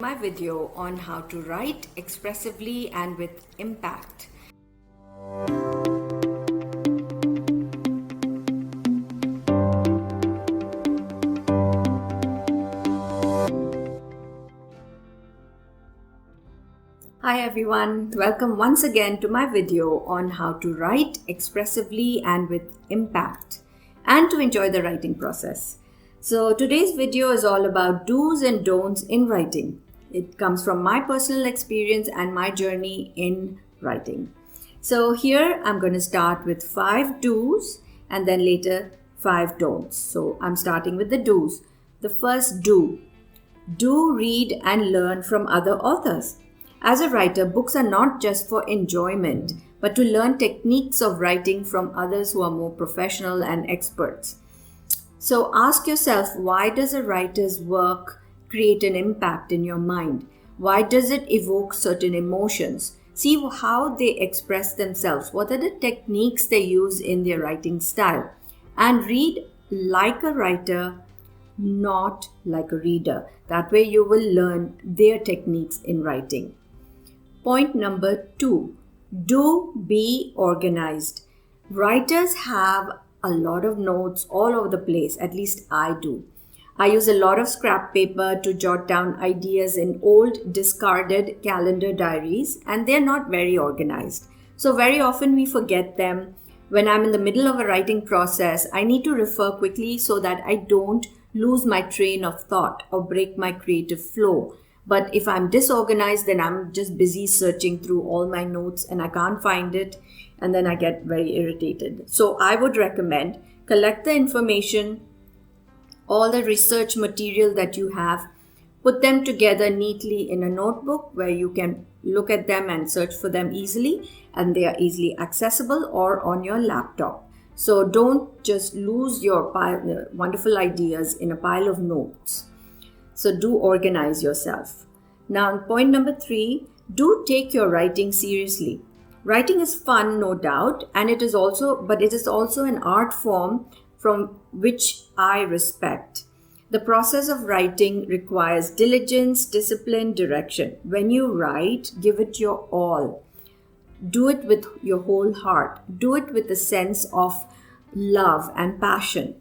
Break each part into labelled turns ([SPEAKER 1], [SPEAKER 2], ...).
[SPEAKER 1] My video on how to write expressively and with impact. Hi everyone, welcome once again to my video on how to write expressively and with impact and to enjoy the writing process. So today's video is all about do's and don'ts in writing. It comes from my personal experience and my journey in writing. So here I'm going to start with 5 do's and then later 5 don'ts. So I'm starting with the do's. The first do read and learn from other authors. As a writer, books are not just for enjoyment, but to learn techniques of writing from others who are more professional and experts. So ask yourself, why does a writer's work create an impact in your mind? Why does it evoke certain emotions? See how they express themselves. What are the techniques they use in their writing style? And read like a writer, not like a reader. That way you will learn their techniques in writing. Point number 2, do be organized. Writers have a lot of notes all over the place, at least I do. I use a lot of scrap paper to jot down ideas in old discarded calendar diaries, and they're not very organized. So very often we forget them. When I'm in the middle of a writing process, I need to refer quickly so that I don't lose my train of thought or break my creative flow. But if I'm disorganized, then I'm just busy searching through all my notes and I can't find it, and then I get very irritated. So I would recommend collect the information, all the research material that you have, put them together neatly in a notebook where you can look at them and search for them easily, and they are easily accessible, or on your laptop. So don't just lose your wonderful ideas in a pile of notes. So do organize yourself. Now, point number 3, do take your writing seriously. Writing is fun, no doubt, and it is also an art form from which I respect. The process of writing requires diligence, discipline, direction. When you write, give it your all. Do it with your whole heart. Do it with a sense of love and passion.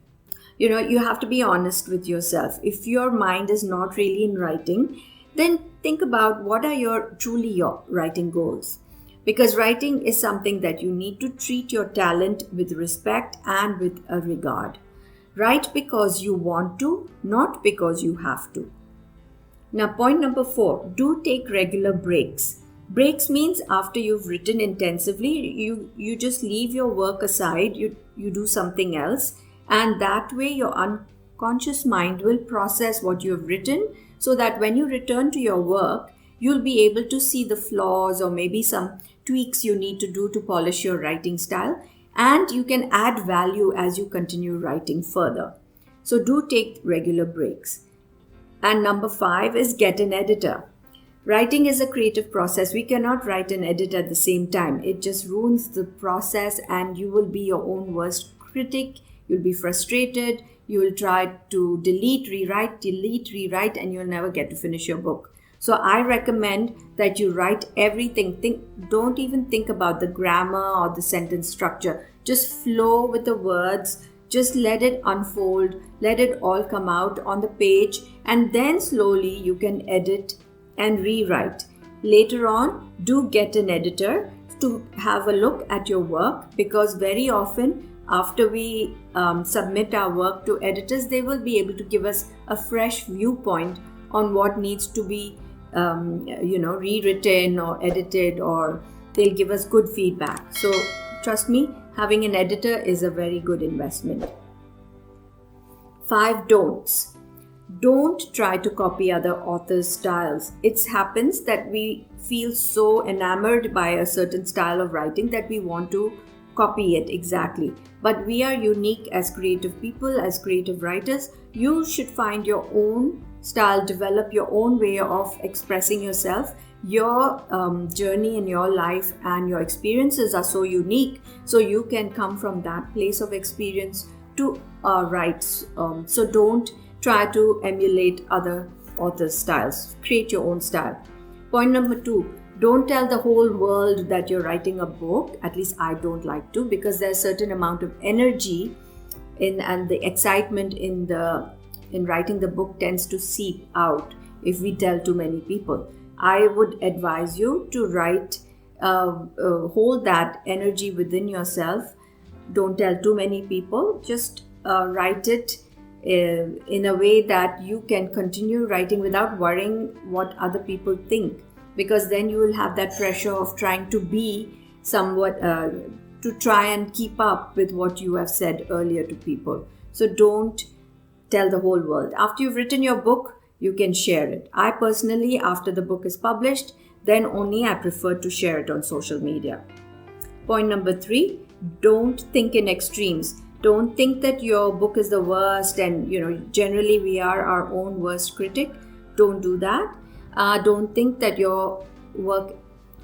[SPEAKER 1] You have to be honest with yourself. If your mind is not really in writing, then think about what are your writing goals. Because writing is something that you need to treat your talent with respect and with a regard. Write because you want to, not because you have to. Now, point number 4, do take regular breaks. Breaks means after you've written intensively, you just leave your work aside, you do something else, and that way your unconscious mind will process what you have written, so that when you return to your work, you'll be able to see the flaws or maybe some tweaks you need to do to polish your writing style, and you can add value as you continue writing further. So do take regular breaks. And number 5 is get an editor. Writing is a creative process. We cannot write and edit at the same time. It just ruins the process and you will be your own worst critic. You'll be frustrated. You will try to delete, rewrite, and you'll never get to finish your book. So I recommend that you write everything. Don't even think about the grammar or the sentence structure. Just flow with the words. Just let it unfold. Let it all come out on the page. And then slowly you can edit and rewrite. Later on, do get an editor to have a look at your work, because very often after we submit our work to editors, they will be able to give us a fresh viewpoint on what needs to be rewritten or edited, or they'll give us good feedback. So trust me, having an editor is a very good investment. 5 don'ts. Don't try to copy other authors' styles. It happens that we feel so enamored by a certain style of writing that we want to copy it exactly. But we are unique as creative people, as creative writers. You should find your own style, develop your own way of expressing yourself. Your journey in your life and your experiences are so unique, so you can come from that place of experience to write. So don't try to emulate other authors' styles. Create your own style. Point number 2, don't tell the whole world that you're writing a book. At least I don't like to, because there's a certain amount of energy and the excitement in writing the book tends to seep out if we tell too many people. I would advise you to hold that energy within yourself. Don't tell too many people. Just write it in a way that you can continue writing without worrying what other people think, because then you will have that pressure of trying to be somewhat to try and keep up with what you have said earlier to people. So don't tell the whole world. After you've written your book, you can share it. I personally, after the book is published, then only I prefer to share it on social media. Point number 3, don't think in extremes. Don't think that your book is the worst, and generally we are our own worst critic. Don't do that. Don't think that your work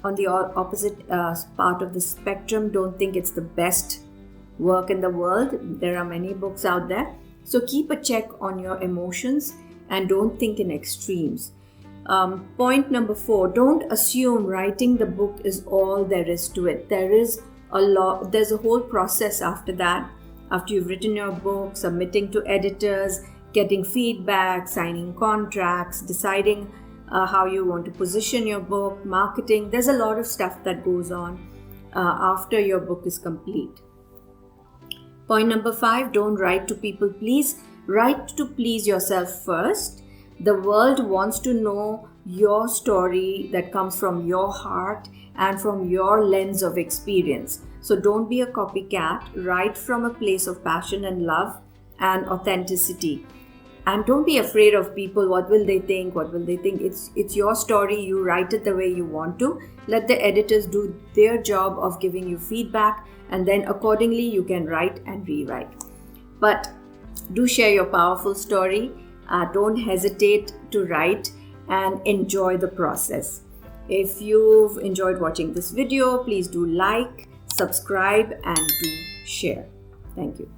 [SPEAKER 1] on the opposite part of the spectrum, don't think it's the best work in the world. There are many books out there. So keep a check on your emotions and don't think in extremes. Point number 4, don't assume writing the book is all there is to it. There's a whole process after that. After you've written your book, submitting to editors, getting feedback, signing contracts, deciding how you want to position your book, marketing. There's a lot of stuff that goes on after your book is complete. Point number 5, don't write to people please. Write to please yourself first. The world wants to know your story that comes from your heart and from your lens of experience. So don't be a copycat. Write from a place of passion and love and authenticity. And don't be afraid of people. What will they think? It's your story. You write it the way you want to. Let the editors do their job of giving you feedback, and then accordingly you can write and rewrite. But do share your powerful story. Don't hesitate to write and enjoy the process. If you've enjoyed watching this video, please do like, subscribe, and do share. Thank you.